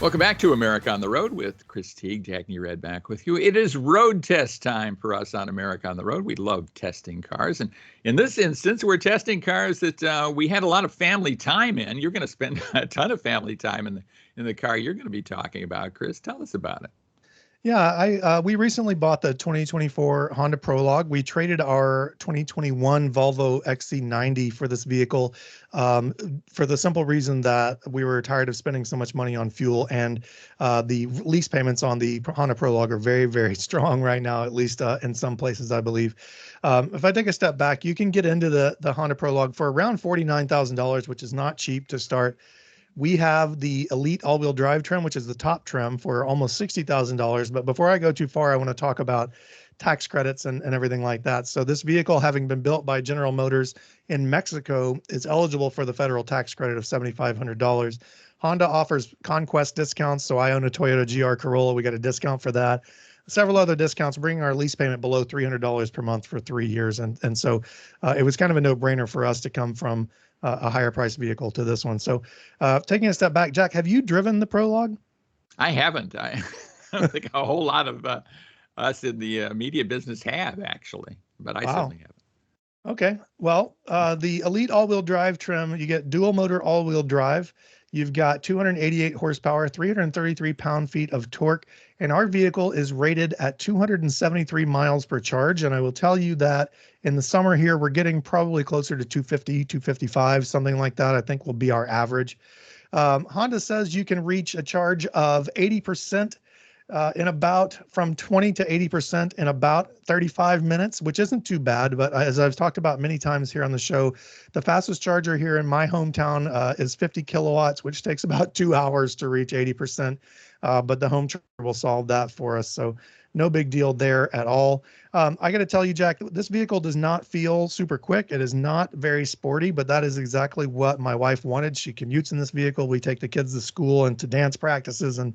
Welcome back to America on the Road with Chris Teague, Jack Red back with you. It is road test time for us on America on the Road. We love testing cars. And in this instance, we're testing cars that we had a lot of family time in. You're going to spend a ton of family time in the car you're going to be talking about, Chris. Tell us about it. Yeah, we recently bought the 2024 Honda Prologue. We traded our 2021 Volvo XC90 for this vehicle for the simple reason that we were tired of spending so much money on fuel, and the lease payments on the Honda Prologue are very, very strong right now, at least in some places, I believe. If I take a step back, you can get into the Honda Prologue for around $49,000, which is not cheap to start. We have the Elite all-wheel drive trim, which is the top trim, for almost $60,000. But before I go too far, I want to talk about tax credits and everything like that. So this vehicle, having been built by General Motors in Mexico, is eligible for the federal tax credit of $7,500. Honda offers conquest discounts. So I own a Toyota GR Corolla. We got a discount for that. Several other discounts, bringing our lease payment below $300 per month for 3 years. And so it was kind of a no-brainer for us to come from a higher price vehicle to this one. So taking a step back, Jack, have you driven the Prologue? I haven't. I don't think a whole lot of us in the media business have, actually, but I certainly haven't. Okay. Well, the Elite all-wheel drive trim, you get dual motor all-wheel drive. You've got 288 horsepower, 333 pound-feet of torque, and our vehicle is rated at 273 miles per charge. And I will tell you that in the summer here, we're getting probably closer to 250, 255, something like that, I think will be our average. Honda says you can reach a charge of 80% in about from 20 to 80% in about 35 minutes, which isn't too bad. But as I've talked about many times here on the show, the fastest charger here in my hometown is 50 kilowatts, which takes about 2 hours to reach 80%. But the home charger will solve that for us. So no big deal there at all. I got to tell you, Jack, this vehicle does not feel super quick. It is not very sporty, but that is exactly what my wife wanted. She commutes in this vehicle. We take the kids to school and to dance practices and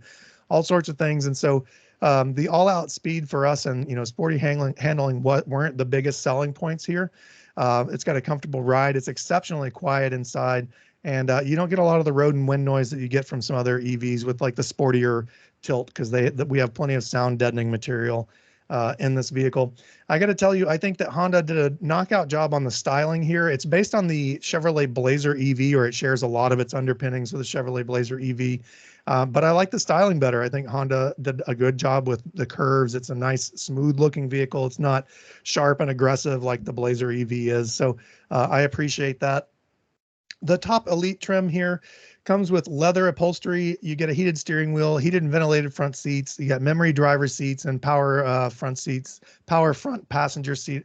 all sorts of things. And so the all-out speed for us and, sporty handling weren't the biggest selling points here. It's got a comfortable ride. It's exceptionally quiet inside. And you don't get a lot of the road and wind noise that you get from some other EVs with like the sportier tilt, because we have plenty of sound deadening material in this vehicle. I got to tell you, I think that Honda did a knockout job on the styling here. It's based on the Chevrolet Blazer EV, or it shares a lot of its underpinnings with the Chevrolet Blazer EV. But I like the styling better. I think Honda did a good job with the curves. It's a nice, smooth-looking vehicle. It's not sharp and aggressive like the Blazer EV is. So I appreciate that. The top Elite trim here comes with leather upholstery. You get a heated steering wheel, heated and ventilated front seats. You got memory driver seats and power front passenger seat,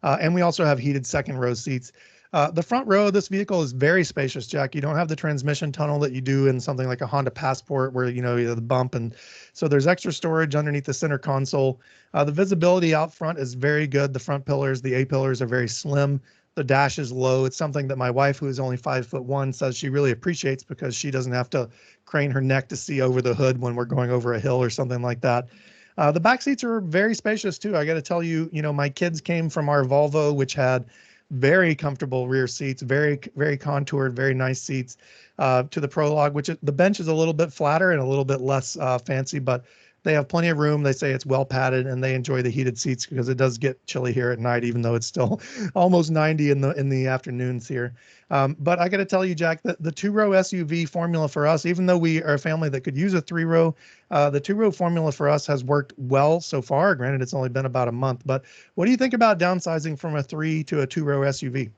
and we also have heated second row seats. The front row of this vehicle is very spacious, Jack. You don't have the transmission tunnel that you do in something like a Honda Passport where, you have the bump. And so there's extra storage underneath the center console. The visibility out front is very good. The front pillars, the A-pillars, are very slim. The dash is low. It's something that my wife, who is only 5'1", says she really appreciates because she doesn't have to crane her neck to see over the hood when we're going over a hill or something like that. The back seats are very spacious too. I got to tell you, my kids came from our Volvo, which had very comfortable rear seats, very, very contoured, very nice seats, to the Prologue, which the bench is a little bit flatter and a little bit less fancy, but they have plenty of room. They say it's well padded, and they enjoy the heated seats because it does get chilly here at night, even though it's still almost 90 in the afternoons here. But I got to tell you, Jack, the two-row SUV formula for us, even though we are a family that could use a three-row, the two-row formula for us has worked well so far. Granted, it's only been about a month, but what do you think about downsizing from a three to a two-row SUV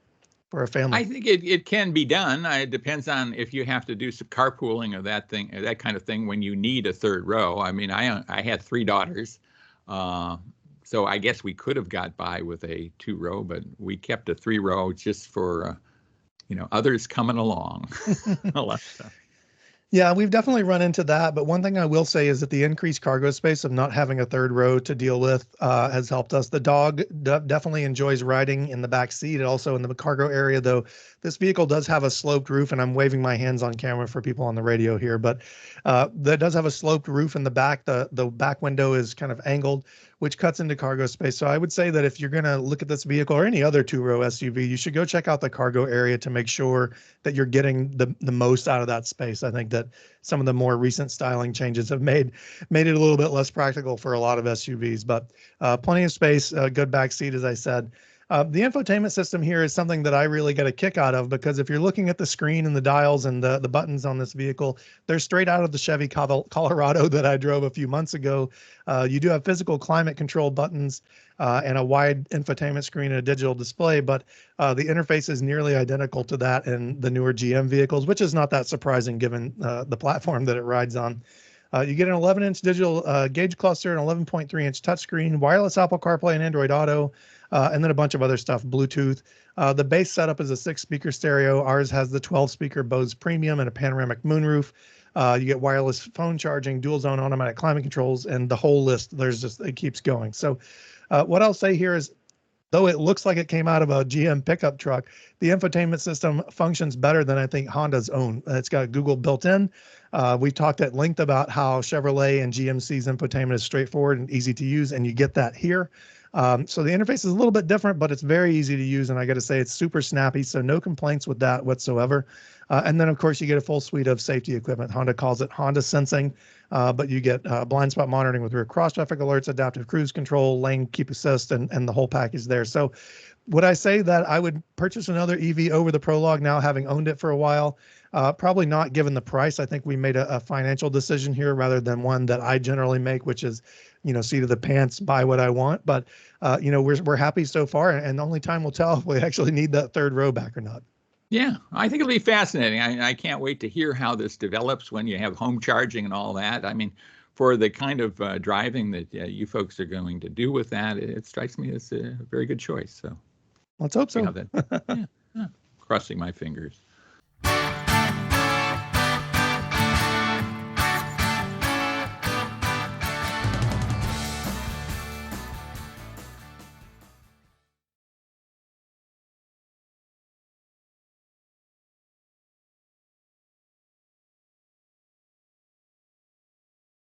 for a family? I think it can be done. It depends on if you have to do some carpooling or that kind of thing when you need a third row. I mean, I had 3 daughters, so I guess we could have got by with a 2-row, but we kept a 3-row just for others coming along. All that stuff. Yeah, we've definitely run into that. But one thing I will say is that the increased cargo space of not having a third row to deal with has helped us. The dog definitely enjoys riding in the back seat and also in the cargo area, though this vehicle does have a sloped roof, and I'm waving my hands on camera for people on the radio here, but that does have a sloped roof in the back. The back window is kind of angled, which cuts into cargo space. So I would say that if you're going to look at this vehicle or any other two-row SUV, you should go check out the cargo area to make sure that you're getting the most out of that space. I think that some of the more recent styling changes have made it a little bit less practical for a lot of SUVs, but plenty of space, good back seat, as I said. The infotainment system here is something that I really get a kick out of, because if you're looking at the screen and the dials and the buttons on this vehicle, they're straight out of the Chevy Colorado that I drove a few months ago. You do have physical climate control buttons and a wide infotainment screen and a digital display, but the interface is nearly identical to that in the newer GM vehicles, which is not that surprising given the platform that it rides on. You get an 11-inch digital gauge cluster, an 11.3-inch touchscreen, wireless Apple CarPlay and Android Auto, and then a bunch of other stuff, Bluetooth. The base setup is a 6-speaker stereo. Ours has the 12-speaker Bose Premium and a panoramic moonroof. You get wireless phone charging, dual zone automatic climate controls, and the whole list. It keeps going. So what I'll say here is, though it looks like it came out of a GM pickup truck, the infotainment system functions better than I think Honda's own. It's got Google built in. We've talked at length about how Chevrolet and GMC's infotainment is straightforward and easy to use, and you get that here. So the interface is a little bit different, but it's very easy to use, and I got to say it's super snappy, so no complaints with that whatsoever. And then, of course, you get a full suite of safety equipment. Honda calls it Honda Sensing, but you get blind spot monitoring with rear cross traffic alerts, adaptive cruise control, lane keep assist, and the whole package there. So would I say that I would purchase another EV over the Prologue now, having owned it for a while? Probably not, given the price. I think we made a financial decision here rather than one that I generally make, which is, seat of the pants, buy what I want. But, we're happy so far, and only time will tell if we actually need that third row back or not. Yeah, I think it'll be fascinating. I can't wait to hear how this develops when you have home charging and all that. I mean, for the kind of driving that you folks are going to do with that, it strikes me as a very good choice. So let's hope so. Yeah, crossing my fingers.